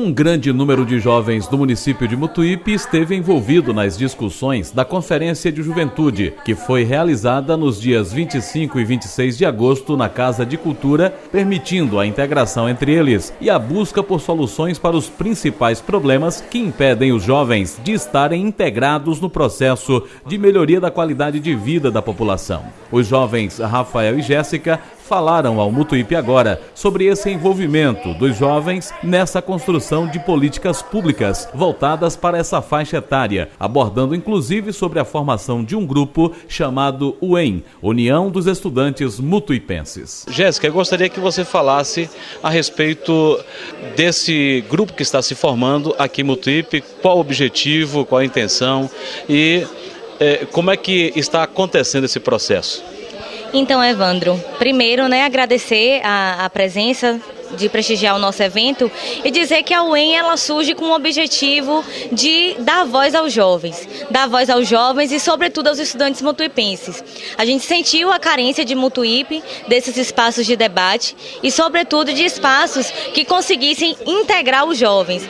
Um grande número de jovens do município de Mutuípe esteve envolvido nas discussões da Conferência de Juventude, que foi realizada nos dias 25 e 26 de agosto na Casa de Cultura, permitindo a integração entre eles e a busca por soluções para os principais problemas que impedem os jovens de estarem integrados no processo de melhoria da qualidade de vida da população. Os jovens Rafael e Jéssica falaram ao Mutuípe Agora sobre esse envolvimento dos jovens nessa construção de políticas públicas voltadas para essa faixa etária, abordando inclusive sobre a formação de um grupo chamado UEM, União dos Estudantes Mutuipenses. Jéssica, eu gostaria que você falasse a respeito desse grupo que está se formando aqui em Mutuípe, qual o objetivo, qual a intenção e como é que está acontecendo esse processo. Então, Evandro, primeiro, agradecer a presença de prestigiar o nosso evento e dizer que a UEM ela surge com o objetivo de dar voz aos jovens e sobretudo aos estudantes mutuipenses. A gente sentiu a carência de Mutuípe, desses espaços de debate e sobretudo de espaços que conseguissem integrar os jovens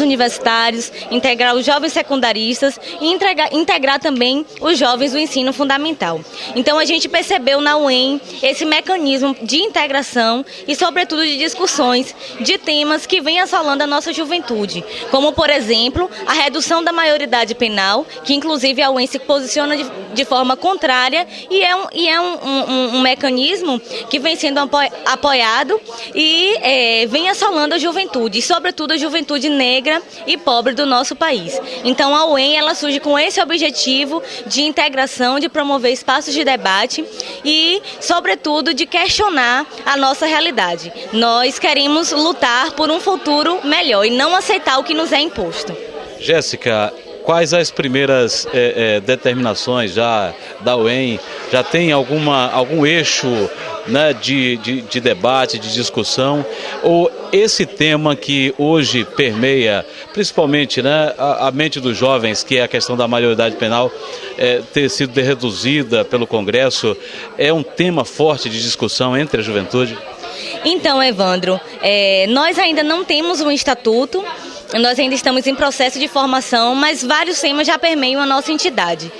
universitários, integrar os jovens secundaristas e integrar também os jovens do ensino fundamental. Então a gente percebeu na UEM esse mecanismo de integração e sobretudo de discussões de temas que vêm assolando a nossa juventude, como, por exemplo, a redução da maioridade penal, que inclusive a UEM se posiciona de forma contrária e é um mecanismo que vem sendo apoiado e vem assolando a juventude, e sobretudo a juventude negra e pobre do nosso país. Então a UEM ela surge com esse objetivo de integração, de promover espaços de debate e, sobretudo, de questionar a nossa realidade. Nós queremos lutar por um futuro melhor e não aceitar o que nos é imposto. Jéssica, quais as primeiras determinações já da UEM? Já tem algum eixo de debate, de discussão? Ou esse tema que hoje permeia, principalmente a mente dos jovens, que é a questão da maioridade penal, ter sido reduzida pelo Congresso, é um tema forte de discussão entre a juventude? Então, Evandro, nós ainda não temos um estatuto, nós ainda estamos em processo de formação, mas vários temas já permeiam a nossa entidade.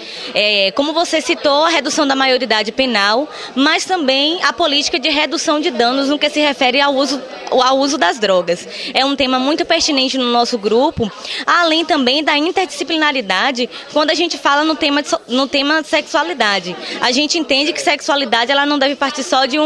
Como você citou, a redução da maioridade penal, mas também a política de redução de danos no que se refere ao uso das drogas. É um tema muito pertinente no nosso grupo, além também da interdisciplinaridade quando a gente fala no tema sexualidade. A gente entende que sexualidade ela não deve partir só de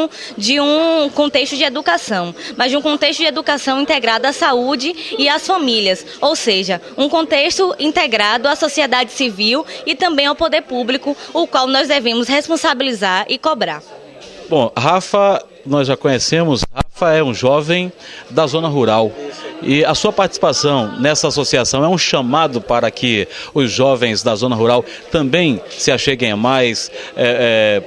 um contexto de educação, mas de um contexto de educação integrado à saúde e às famílias. Ou seja, um contexto integrado à sociedade civil e também ao poder público, o qual nós devemos responsabilizar e cobrar. Bom, Rafa, nós já conhecemos, Rafa é um jovem da zona rural e a sua participação nessa associação é um chamado para que os jovens da zona rural também se acheguem mais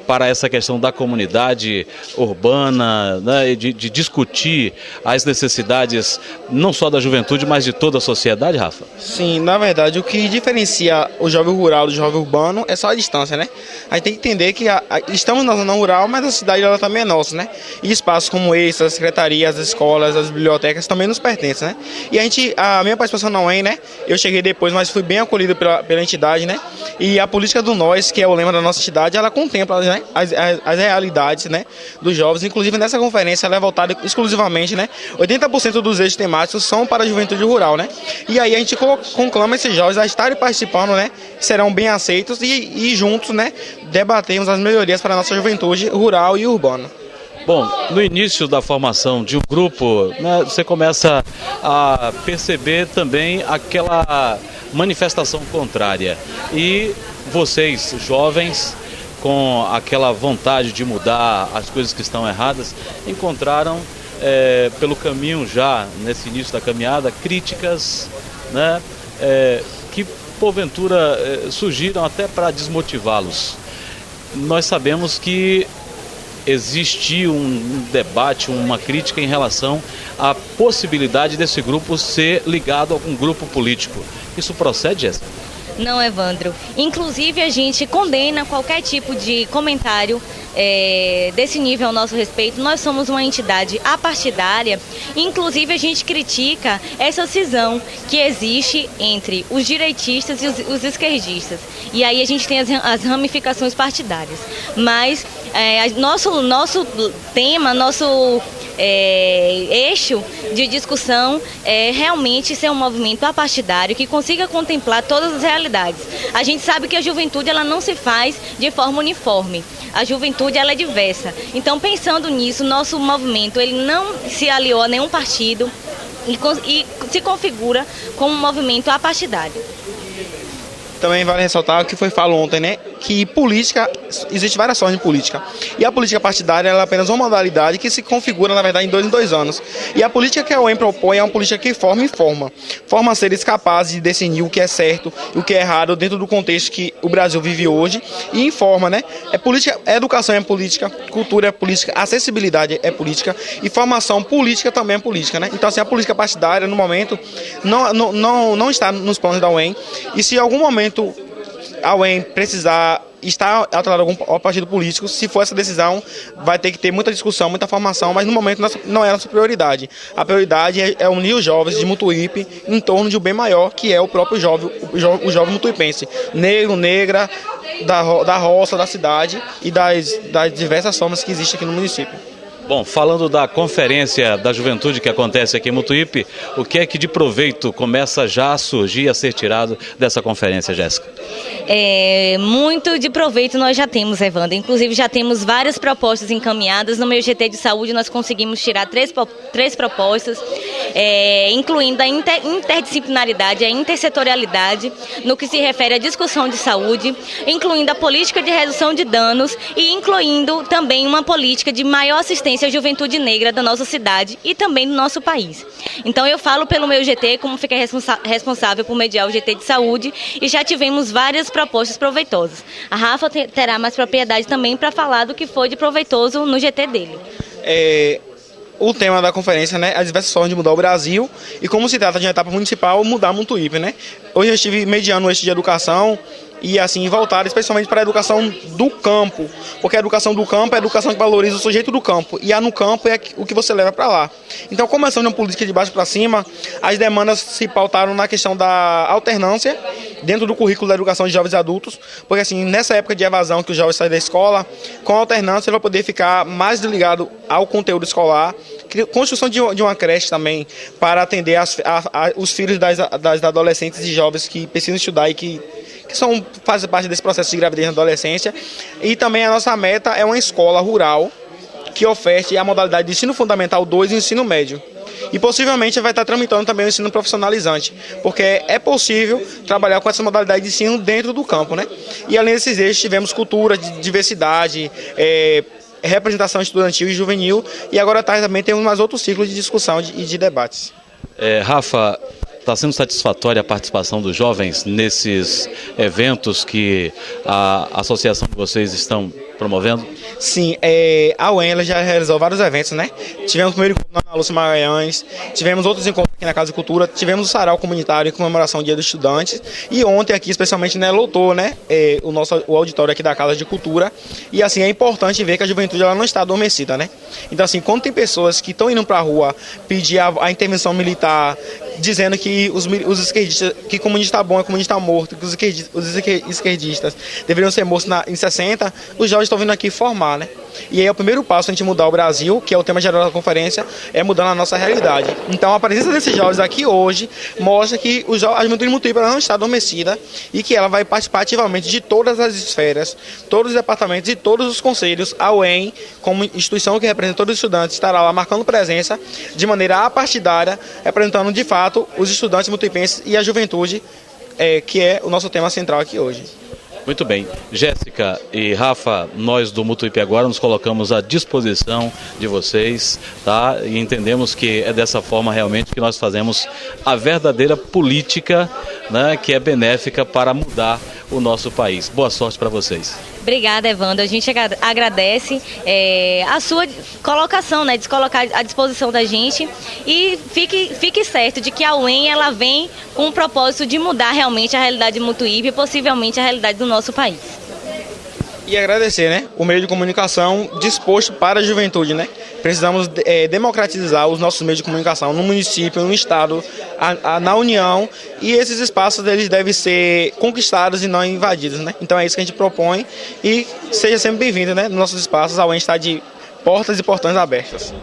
para essa questão da comunidade urbana, de discutir as necessidades não só da juventude, mas de toda a sociedade, Rafa? Sim, na verdade, o que diferencia o jovem rural do jovem urbano é só a distância, né? A gente tem que entender que estamos na zona rural, mas a cidade ela também é nossa, né? E espaços como esse, as secretarias, as escolas, as bibliotecas também nos pertencem, né? E a minha participação na UEM, eu cheguei depois, mas fui bem acolhido pela entidade, né? E a política do Nós, que é o lema da nossa entidade, ela contempla, né, as realidades, né, dos jovens. Inclusive nessa conferência ela é voltada exclusivamente, 80% dos eixos temáticos são para a juventude rural, né? E aí a gente conclama esses jovens a estarem participando, que serão bem aceitos e juntos, debatemos as melhorias para a nossa juventude rural e urbana. Bom, no início da formação de um grupo, você começa a perceber também aquela manifestação contrária. E vocês, jovens, com aquela vontade de mudar as coisas que estão erradas, encontraram pelo caminho já, nesse início da caminhada, críticas que porventura surgiram até para desmotivá-los. Nós sabemos que existe um debate, uma crítica em relação à possibilidade desse grupo ser ligado a algum grupo político. Isso procede, Jéssica? Não, Evandro. Inclusive, a gente condena qualquer tipo de comentário desse nível ao nosso respeito. Nós somos uma entidade apartidária, inclusive a gente critica essa cisão que existe entre os direitistas e os esquerdistas. E aí a gente tem as ramificações partidárias. Mas nosso tema, nosso eixo de discussão é realmente ser um movimento apartidário que consiga contemplar todas as realidades. A gente sabe que a juventude ela não se faz de forma uniforme. A juventude ela é diversa. Então, pensando nisso, nosso movimento ele não se aliou a nenhum partido e se configura como um movimento apartidário. Também vale ressaltar o que foi falado ontem, né? Que política, existe várias formas de política. E a política partidária ela é apenas uma modalidade que se configura, na verdade, em 2 anos. E a política que a UEM propõe é uma política que forma e forma. Forma seres capazes de decidir o que é certo e o que é errado dentro do contexto que o Brasil vive hoje. E informa, né? Educação é política, cultura é política, acessibilidade é política e formação política também é política, né? Então, assim, a política partidária, no momento, não está nos planos da UEM. E se em algum momento a UEM precisar estar atrelado a algum partido político, se for essa decisão, vai ter que ter muita discussão, muita formação, mas no momento não é a nossa prioridade. A prioridade é unir os jovens de Mutuípe em torno de um bem maior, que é o próprio jovem, o jovem mutuipense, negro, negra, da roça, da cidade e das diversas formas que existem aqui no município. Bom, falando da conferência da juventude que acontece aqui em Mutuípe, o que é que de proveito começa já a surgir, a ser tirado dessa conferência, Jéssica? Muito de proveito nós já temos, Evandro. Inclusive já temos várias propostas encaminhadas. No meu GT de saúde nós conseguimos tirar três propostas, incluindo a interdisciplinaridade, a intersetorialidade, no que se refere à discussão de saúde, incluindo a política de redução de danos e incluindo também uma política de maior assistência à juventude negra da nossa cidade e também do nosso país. Então eu falo pelo meu GT, como fiquei responsável por mediar o GT de saúde, e já tivemos várias propostas proveitosas. A Rafa terá mais propriedade também para falar do que foi de proveitoso no GT dele. O tema da conferência, né, as diversas formas de mudar o Brasil e como se trata de uma etapa municipal, mudar Mutuípe, né? Hoje eu estive mediando o eixo de educação e assim voltar especialmente para a educação do campo, porque a educação do campo é a educação que valoriza o sujeito do campo e a no campo é o que você leva para lá. Então, começando uma política de baixo para cima, as demandas se pautaram na questão da alternância dentro do currículo da educação de jovens e adultos, porque assim, nessa época de evasão que os jovens saem da escola, com a alternância ele vai poder ficar mais ligado ao conteúdo escolar, construção de uma creche também para atender os filhos das adolescentes e jovens que precisam estudar e que fazem parte desse processo de gravidez na adolescência. E também a nossa meta é uma escola rural que oferte a modalidade de ensino fundamental 2 e ensino médio. E possivelmente vai estar tramitando também o ensino profissionalizante, porque é possível trabalhar com essa modalidade de ensino dentro do campo, né? E além desses eixos, tivemos cultura, diversidade, representação estudantil e juvenil, e agora também temos mais outros ciclos de discussão e de debates. Rafa, está sendo satisfatória a participação dos jovens nesses eventos que a associação de vocês estão promovendo? Sim, a UEM já realizou vários eventos, né? Tivemos o primeiro encontro na Lúcia Magalhães, tivemos outros encontros aqui na Casa de Cultura, tivemos o sarau comunitário em comemoração do Dia dos Estudantes e ontem aqui, especialmente, né, lotou, né, o auditório aqui da Casa de Cultura. E assim, é importante ver que a juventude ela não está adormecida, né? Então assim, quando tem pessoas que estão indo para a rua pedir a intervenção militar, dizendo que os esquerdistas, que comunista bom é comunista morto, que os esquerdistas deveriam ser mortos em 60, os jovens estão vindo aqui formar, né? E aí é o primeiro passo a gente mudar o Brasil, que é o tema geral da conferência, é mudando a nossa realidade. Então a presença desses jovens aqui hoje mostra que a juventude de Mutuípe não está adormecida e que ela vai participar ativamente de todas as esferas, todos os departamentos e todos os conselhos. A UEM, como instituição que representa todos os estudantes, estará lá marcando presença de maneira apartidária, representando de fato os estudantes mutuipenses e a juventude, que é o nosso tema central aqui hoje. Muito bem. Jéssica e Rafa, nós do Mutuípe Agora nos colocamos à disposição de vocês, tá? E entendemos que é dessa forma realmente que nós fazemos a verdadeira política, né, que é benéfica para mudar o nosso país. Boa sorte para vocês. Obrigada, Evandro. A gente agradece a sua colocação, né, de se colocar à disposição da gente, e fique certo de que a UEM ela vem com o propósito de mudar realmente a realidade de Mutuípe e possivelmente a realidade do nosso país. E agradecer, né, o meio de comunicação disposto para a juventude, né? Precisamos democratizar os nossos meios de comunicação no município, no estado, na União, e esses espaços eles devem ser conquistados e não invadidos, né? Então é isso que a gente propõe e seja sempre bem-vindo, né, nos nossos espaços, ao EN está de portas e portões abertas.